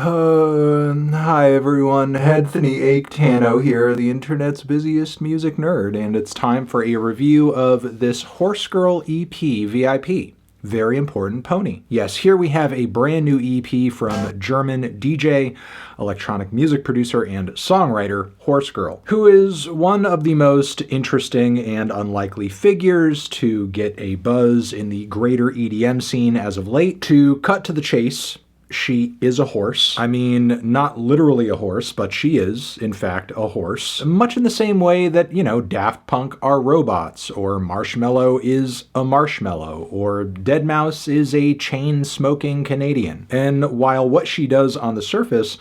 Hi everyone, Anthony Tano here, the internet's busiest music nerd, and it's time for a review of this horsegiirL EP, V.I.P. Very Important Pony. Yes, here we have a brand new EP from German DJ, electronic music producer, and songwriter horsegiirL, who is one of the most interesting and unlikely figures to get a buzz in the greater EDM scene as of late. To cut to the chase, she is a horse. I mean, not literally a horse, but she is, in fact, a horse. Much in the same way that, Daft Punk are robots, or Marshmello is a marshmallow, or deadmau5 is a chain-smoking Canadian. And while what she does on the surface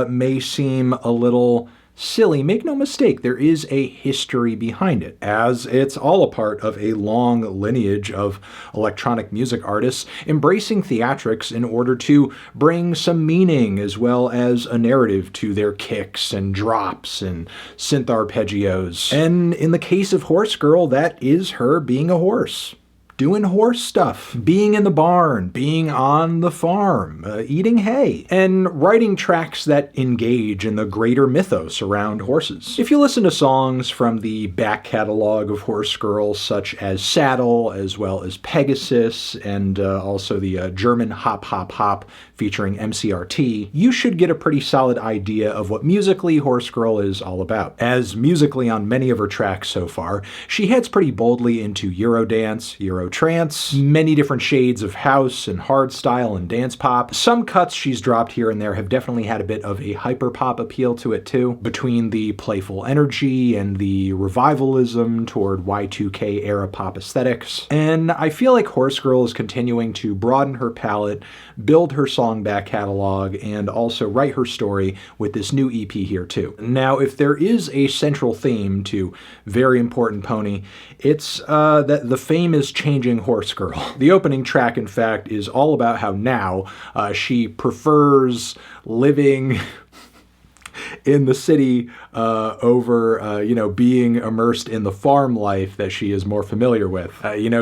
may seem a little silly, make no mistake, there is a history behind it, as it's all a part of a long lineage of electronic music artists embracing theatrics in order to bring some meaning as well as a narrative to their kicks and drops and synth arpeggios. And in the case of horsegiirL, that is her being a horse. Doing horse stuff, being in the barn, being on the farm, eating hay, and writing tracks that engage in the greater mythos around horses. If you listen to songs from the back catalog of horsegiirL, such as Saddle, as well as Pegasus, and also the German Hop Hop Hop featuring MCRT, you should get a pretty solid idea of what musically horsegiirL is all about. As musically on many of her tracks so far, she heads pretty boldly into Eurodance, EURO-TRANCE, many different shades of house and hardstyle and dance pop. Some cuts she's dropped here and there have definitely had a bit of a hyperpop appeal to it too, between the playful energy and the revivalism toward Y2K era pop aesthetics. And I feel like horsegiirL is continuing to broaden her palette, build her song back catalog, and also write her story with this new EP here too. Now, if there is a central theme to Very Important Pony, it's that the fame is changing horsegiirL. The opening track, in fact, is all about how now she prefers living in the city over, being immersed in the farm life that she is more familiar with.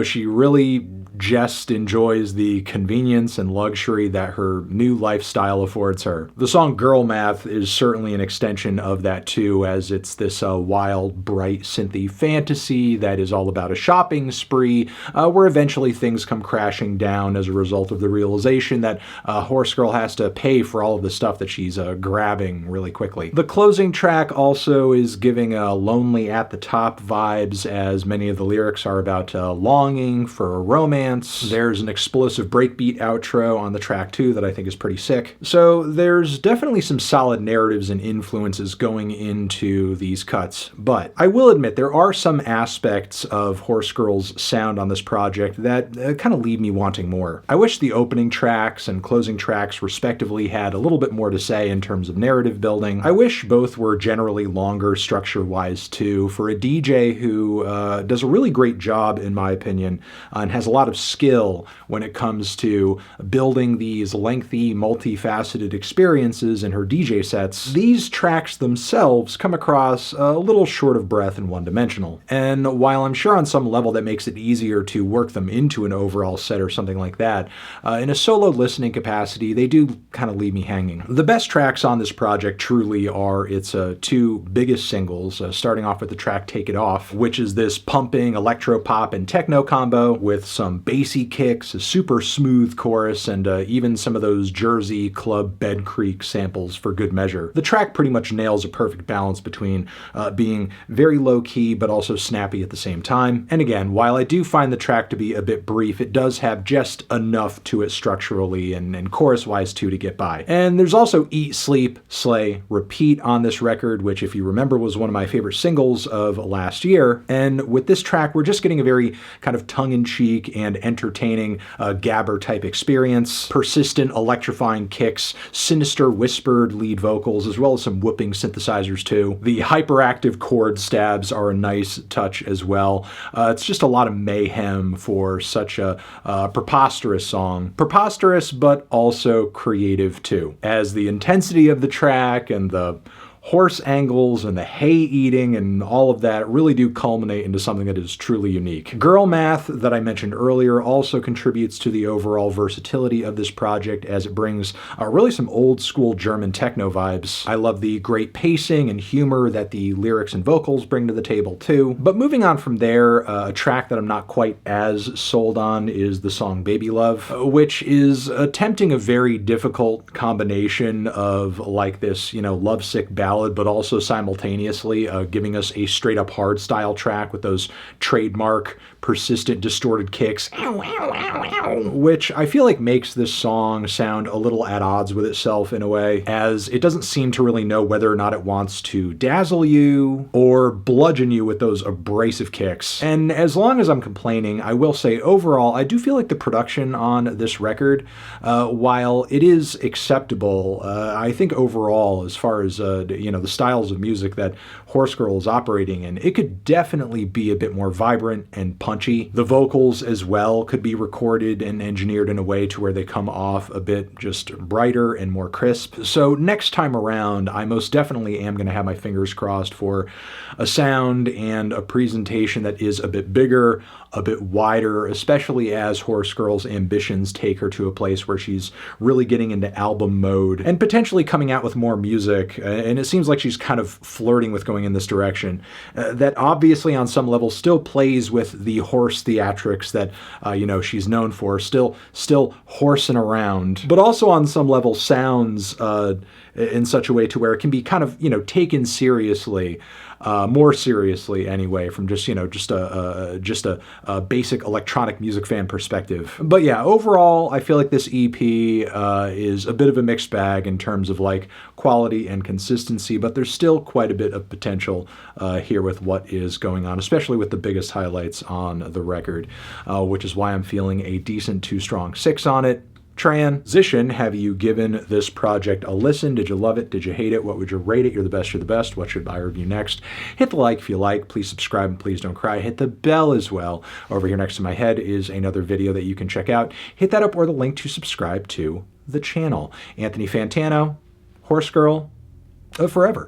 She really just enjoys the convenience and luxury that her new lifestyle affords her. The song Girl Math is certainly an extension of that too, as it's this wild, bright, synthy fantasy that is all about a shopping spree, where eventually things come crashing down as a result of the realization that horsegiirL has to pay for all of the stuff that she's grabbing really quickly. The closing track also is giving lonely at the top vibes, as many of the lyrics are about longing for a romance. There's an explosive breakbeat outro on the track too that I think is pretty sick. So there's definitely some solid narratives and influences going into these cuts, but I will admit there are some aspects of horsegiirL's sound on this project that kind of leave me wanting more. I wish the opening tracks and closing tracks respectively had a little bit more to say in terms of narrative building. I wish both were generally longer structure-wise too, for a DJ who does a really great job, in my opinion, and has a lot of skill when it comes to building these lengthy, multifaceted experiences in her DJ sets. These tracks themselves come across a little short of breath and one-dimensional. And while I'm sure on some level that makes it easier to work them into an overall set or something like that, in a solo listening capacity, they do kind of leave me hanging. The best tracks on this project truly are its two biggest singles, starting off with the track Take It Off, which is this pumping electro-pop and techno combo with some bassy kicks, a super smooth chorus, and even some of those Jersey club Bed Creek samples for good measure. The track pretty much nails a perfect balance between being very low-key but also snappy at the same time. And again, while I do find the track to be a bit brief, it does have just enough to it structurally and chorus-wise too to get by. And there's also Eat, Sleep, Slay, Repeat on this record, which if you remember was one of my favorite singles of last year. And with this track, we're just getting a very kind of tongue-in-cheek and entertaining GABBER type experience, persistent electrifying kicks, sinister whispered lead vocals, as well as some whooping synthesizers too. The hyperactive chord stabs are a nice touch as well. It's just a lot of mayhem for such a preposterous song. Preposterous, but also creative too, as the intensity of the track and the horse angles and the hay eating and all of that really do culminate into something that is truly unique. GIIRL math that I mentioned earlier also contributes to the overall versatility of this project, as it brings really some old school German techno vibes. I love the great pacing and humor that the lyrics and vocals bring to the table too. But moving on from there, a track that I'm not quite as sold on is the song Baby Love, which is attempting a very difficult combination of like this, lovesick ballad, but also simultaneously giving us a straight up hard style track with those trademark persistent distorted kicks, which I feel like makes this song sound a little at odds with itself in a way, as it doesn't seem to really know whether or not it wants to dazzle you or bludgeon you with those abrasive kicks. And as long as I'm complaining, I will say overall, I do feel like the production on this record, while it is acceptable, I think overall, as far as the styles of music that horsegiirL is operating in, it could definitely be a bit more vibrant and punchy. The vocals as well could be recorded and engineered in a way to where they come off a bit just brighter and more crisp. So next time around, I most definitely am going to have my fingers crossed for a sound and a presentation that is a bit bigger, a bit wider, especially as horsegiirL's ambitions take her to a place where she's really getting into album mode and potentially coming out with more music. And it seems like she's kind of flirting with going in this direction. That obviously on some level still plays with the horse theatrics that, she's known for, still horsing around, but also on some level sounds in such a way to where it can be kind of, taken seriously, more seriously anyway, from just a basic electronic music fan perspective. But yeah, overall, I feel like this EP is a bit of a mixed bag in terms of like quality and consistency, but there's still quite a bit of potential here with what is going on, especially with the biggest highlights on the record, which is why I'm feeling a decent 2 strong 6 on it. Transition, have you given this project a listen? Did you love it? Did you hate it? What would you rate it? You're the best, you're the best. What should I review next? Hit the like if you like. Please subscribe and please don't cry. Hit the bell as well. Over here next to my head is another video that you can check out. Hit that up or the link to subscribe to the channel. Anthony Fantano, horsegiirL, forever.